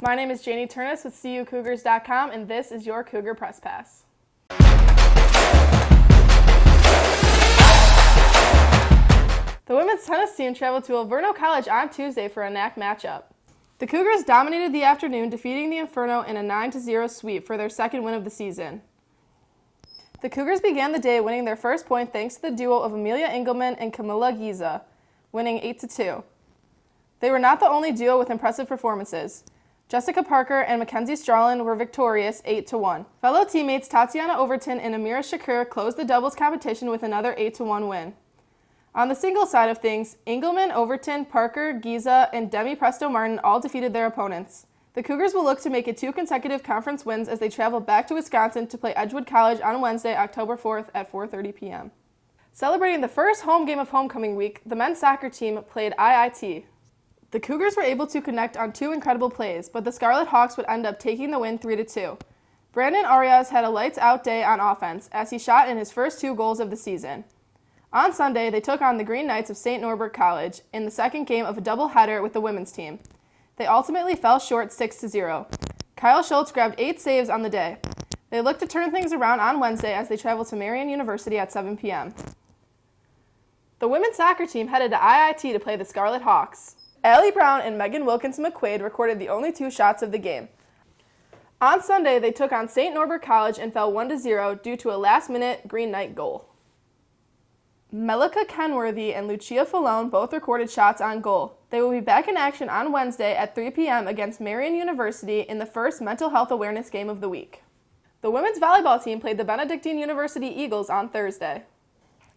My name is Janie Turnus with CUCougars.com, and this is your Cougar Press Pass. The women's tennis team traveled to Alverno College on Tuesday for a NAC matchup. The Cougars dominated the afternoon, defeating the Inferno in a 9-0 sweep for their second win of the season. The Cougars began the day winning their first point thanks to the duo of Amelia Engelman and Camilla Giza, winning 8-2. They were not the only duo with impressive performances. Jessica Parker and Mackenzie Strawlin were victorious 8-1. Fellow teammates Tatiana Overton and Amira Shakur closed the doubles competition with another 8-1 win. On the singles side of things, Engelman, Overton, Parker, Giza, and Demi Presto Martin all defeated their opponents. The Cougars will look to make it 2 consecutive conference wins as they travel back to Wisconsin to play Edgewood College on Wednesday, October 4th at 4:30 p.m. Celebrating the first home game of homecoming week, the men's soccer team played IIT. The Cougars were able to connect on 2 incredible plays, but the Scarlet Hawks would end up taking the win 3-2. Brandon Arias had a lights-out day on offense as he shot in his first 2 goals of the season. On Sunday, they took on the Green Knights of St. Norbert College in the second game of a doubleheader with the women's team. They ultimately fell short 6-0. Kyle Schultz grabbed 8 saves on the day. They look to turn things around on Wednesday as they travel to Marian University at 7 p.m. The women's soccer team headed to IIT to play the Scarlet Hawks. Allie Brown and Megan Wilkinson McQuaid recorded the only 2 shots of the game. On Sunday, they took on St. Norbert College and fell 1-0 due to a last-minute Green Knight goal. Melika Kenworthy and Lucia Falone both recorded shots on goal. They will be back in action on Wednesday at 3 p.m. against Marian University in the first mental health awareness game of the week. The women's volleyball team played the Benedictine University Eagles on Thursday.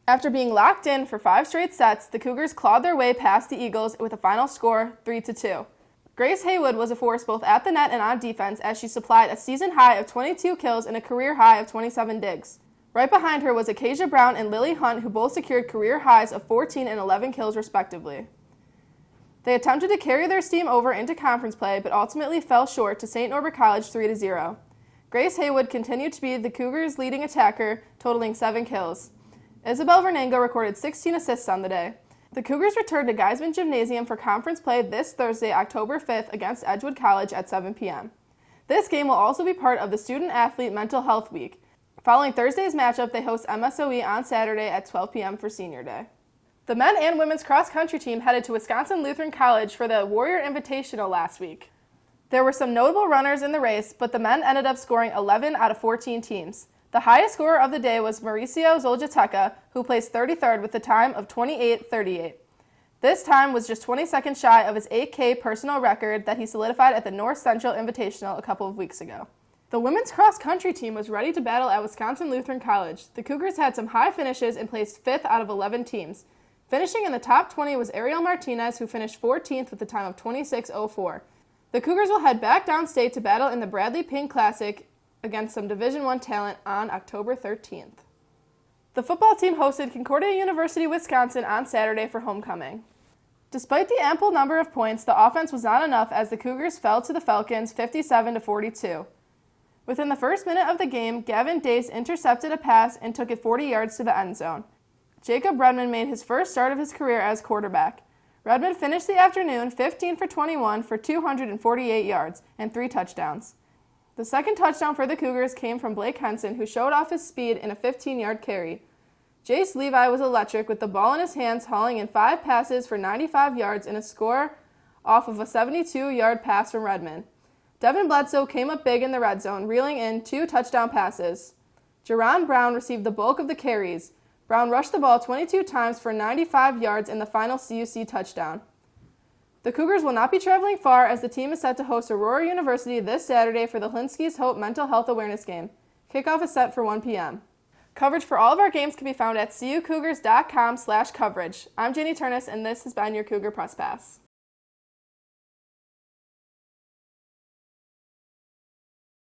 After being locked in for 5 straight sets, the Cougars clawed their way past the Eagles with a final score 3-2. Grace Haywood was a force both at the net and on defense as she supplied a season high of 22 kills and a career high of 27 digs. Right behind her was Acacia Brown and Lily Hunt, who both secured career highs of 14 and 11 kills respectively. They attempted to carry their steam over into conference play, but ultimately fell short to St. Norbert College 3-0. Grace Haywood continued to be the Cougars' leading attacker, totaling 7 kills. Isabel Vernango recorded 16 assists on the day. The Cougars returned to Geisman Gymnasium for conference play this Thursday, October 5th against Edgewood College at 7 p.m. This game will also be part of the Student Athlete Mental Health Week. Following Thursday's matchup, they host MSOE on Saturday at 12 p.m. for Senior Day. The men and women's cross-country team headed to Wisconsin Lutheran College for the Warrior Invitational last week. There were some notable runners in the race, but the men ended up scoring 11 out of 14 teams. The highest scorer of the day was Mauricio Zoljateca, who placed 33rd with a time of 28:38. This time was just 20 seconds shy of his 8K personal record that he solidified at the North Central Invitational a couple of weeks ago. The women's cross-country team was ready to battle at Wisconsin Lutheran College. The Cougars had some high finishes and placed 5th out of 11 teams. Finishing in the top 20 was Ariel Martinez, who finished 14th with a time of 26:04. The Cougars will head back downstate to battle in the Bradley Pink Classic against some Division I talent on October 13th. The football team hosted Concordia University, Wisconsin on Saturday for homecoming. Despite the ample number of points, the offense was not enough as the Cougars fell to the Falcons 57-42. Within the first minute of the game, Gavin Dace intercepted a pass and took it 40 yards to the end zone. Jacob Redmond made his first start of his career as quarterback. Redmond finished the afternoon 15 for 21 for 248 yards and 3 touchdowns. The second touchdown for the Cougars came from Blake Henson, who showed off his speed in a 15-yard carry. Jace Levi was electric with the ball in his hands, hauling in 5 passes for 95 yards and a score off of a 72-yard pass from Redmond. Devin Bledsoe came up big in the red zone, reeling in 2 touchdown passes. Jerron Brown received the bulk of the carries. Brown rushed the ball 22 times for 95 yards in the final CUC touchdown. The Cougars will not be traveling far as the team is set to host Aurora University this Saturday for the Hlinskys Hope Mental Health Awareness Game. Kickoff is set for 1 p.m. Coverage for all of our games can be found at CUCougars.com/coverage. I'm Janie Turnus, and this has been your Cougar Press Pass.